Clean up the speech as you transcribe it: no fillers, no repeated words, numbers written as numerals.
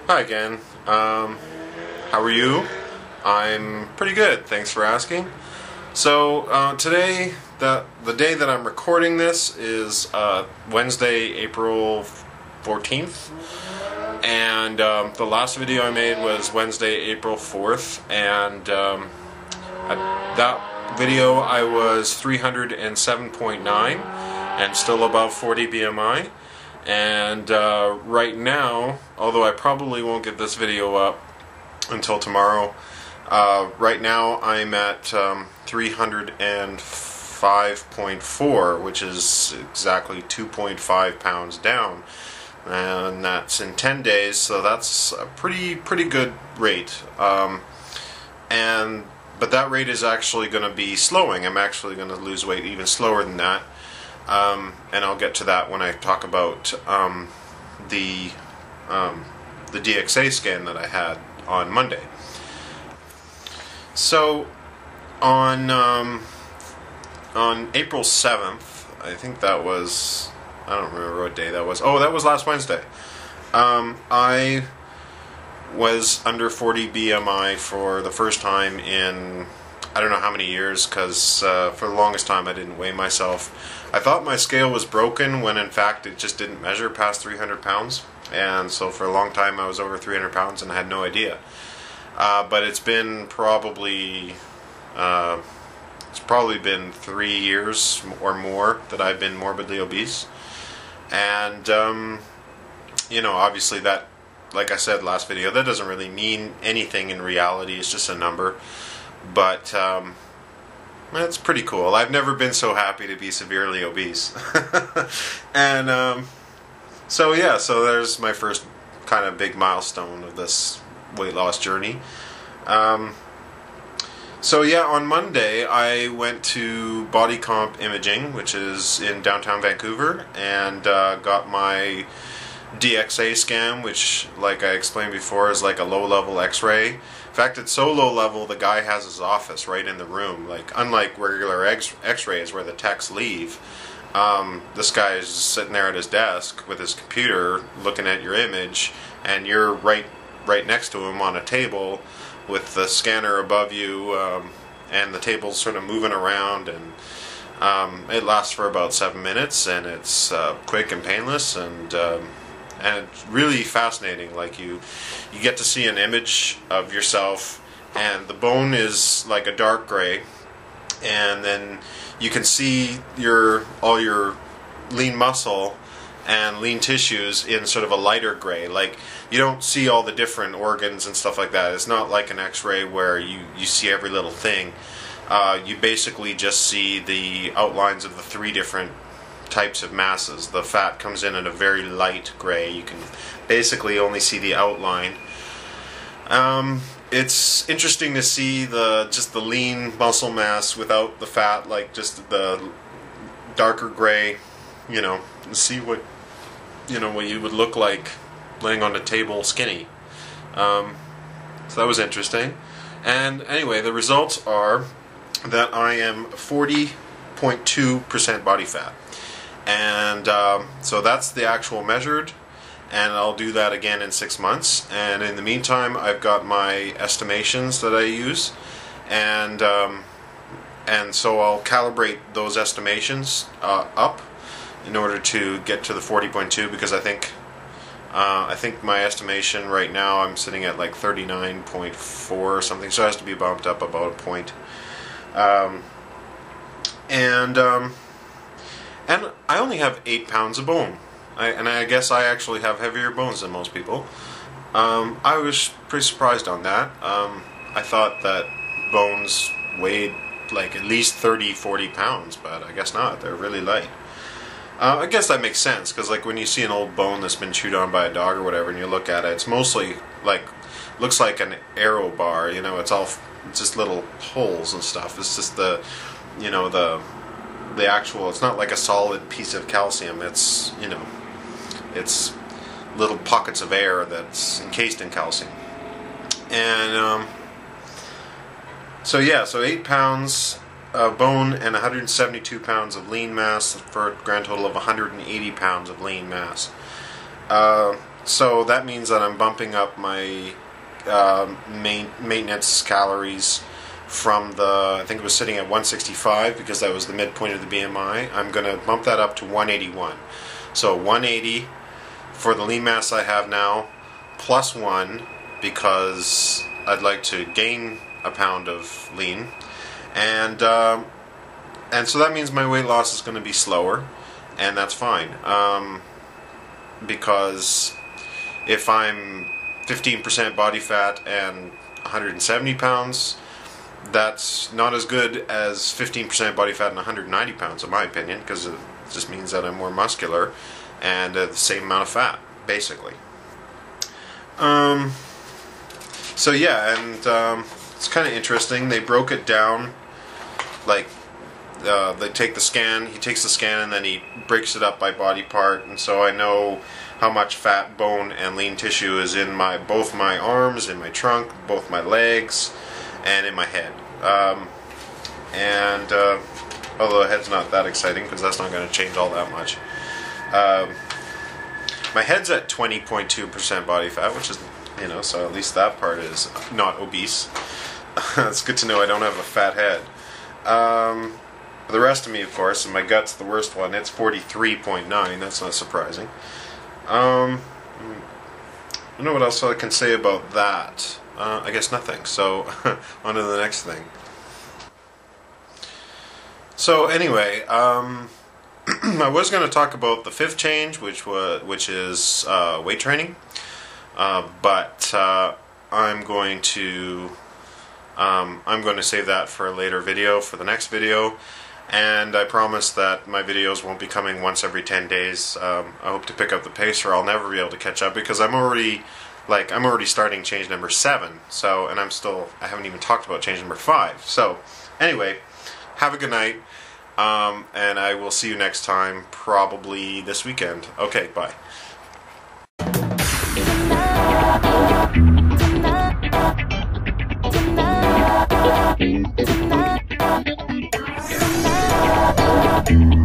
Hi again. How are you? I'm pretty good, thanks for asking. So today, the day that I'm recording this is Wednesday, April 14th. And the last video I made was Wednesday, April 4th. And that video I was 307.9 and still above 40 BMI. And right now, although I probably won't get this video up until tomorrow, right now I'm at 305.4, which is exactly 2.5 pounds down, and that's in 10 days, so that's a pretty good rate. But that rate is actually going to be slowing. I'm actually going to lose weight even slower than that. And I'll get to that when I talk about the DXA scan that I had on Monday. So on April 7th, I think that was, I don't remember what day that was. Oh, that was last Wednesday. I was under 40 BMI for the first time in I don't know how many years, because for the longest time I didn't weigh myself. I thought my scale was broken when in fact it just didn't measure past 300 pounds. And so for a long time I was over 300 pounds and I had no idea. But it's been probably, been 3 years or more that I've been morbidly obese. And, you know, obviously that, like I said last video, that doesn't really mean anything in reality. It's just a number. But it's pretty cool. I've never been so happy to be severely obese. And so yeah, so there's my first kind of big milestone of this weight loss journey. So yeah, on Monday I went to Body Comp Imaging, which is in downtown Vancouver, and got my DXA scan, which, like I explained before, is like a low-level X-ray. In fact, it's so low-level, the guy has his office right in the room. Like, unlike regular X-rays where the techs leave, this guy is sitting there at his desk with his computer looking at your image, and you're right next to him on a table with the scanner above you, and the table's sort of moving around, and it lasts for about 7 minutes, and it's quick and painless, and it's really fascinating. Like you get to see an image of yourself, and the bone is like a dark gray, and then you can see all your lean muscle and lean tissues in sort of a lighter gray. Like, you don't see all the different organs and stuff like that. It's not like an X-ray where you see every little thing. You basically just see the outlines of the 3 different types of masses. The fat comes in at a very light gray. You can basically only see the outline. It's interesting to see just the lean muscle mass without the fat, like just the darker gray, you know, and see what you would look like laying on a table skinny. So that was interesting. And anyway, the results are that I am 40.2% body fat. And so that's the actual measured, and I'll do that again in 6 months. And in the meantime, I've got my estimations that I use, and so I'll calibrate those estimations up in order to get to the 40.2, because I think my estimation right now, I'm sitting at like 39.4 or something, so it has to be bumped up about a point. And I only have 8 pounds of bone. I guess I actually have heavier bones than most people. I was pretty surprised on that. I thought that bones weighed like at least 30-40 pounds, but I guess not. They're really light. I guess that makes sense, because like when you see an old bone that's been chewed on by a dog or whatever, and you look at it, it's mostly like, looks like an arrow bar, you know, it's just little holes and stuff. It's just the actual, it's not like a solid piece of calcium. It's, you know, it's little pockets of air that's encased in calcium. And so yeah, so 8 pounds of bone and 172 pounds of lean mass for a grand total of 180 pounds of lean mass. So that means that I'm bumping up my maintenance calories from the, I think it was sitting at 165 because that was the midpoint of the BMI. I'm going to bump that up to 181. So 180 for the lean mass I have now, plus 1 because I'd like to gain a pound of lean, and so that means my weight loss is going to be slower, and that's fine, because if I'm 15% body fat and 170 pounds, that's not as good as 15% body fat and 190 pounds in my opinion, because it just means that I'm more muscular and the same amount of fat, basically. So yeah, and it's kind of interesting. They broke it down, like they take the scan. He takes the scan and then he breaks it up by body part, and so I know how much fat, bone, and lean tissue is in both my arms, in my trunk, both my legs, and in my head. Although the head's not that exciting because that's not going to change all that much. My head's at 20.2% body fat, which is, you know, so at least that part is not obese. It's good to know I don't have a fat head. The rest of me, of course, and my gut's the worst one. It's 43.9. That's not surprising. I don't know what else I can say about that. I guess nothing. So on to the next thing. So anyway, I was going to talk about the fifth change, which is weight training, but I'm going to save that for a later video, for the next video, and I promise that my videos won't be coming once every 10 days. I hope to pick up the pace, or I'll never be able to catch up, because I'm already starting change number 7. So, and I haven't even talked about change number 5. So, anyway, have a good night. And I will see you next time, probably this weekend. Okay, bye. Tonight.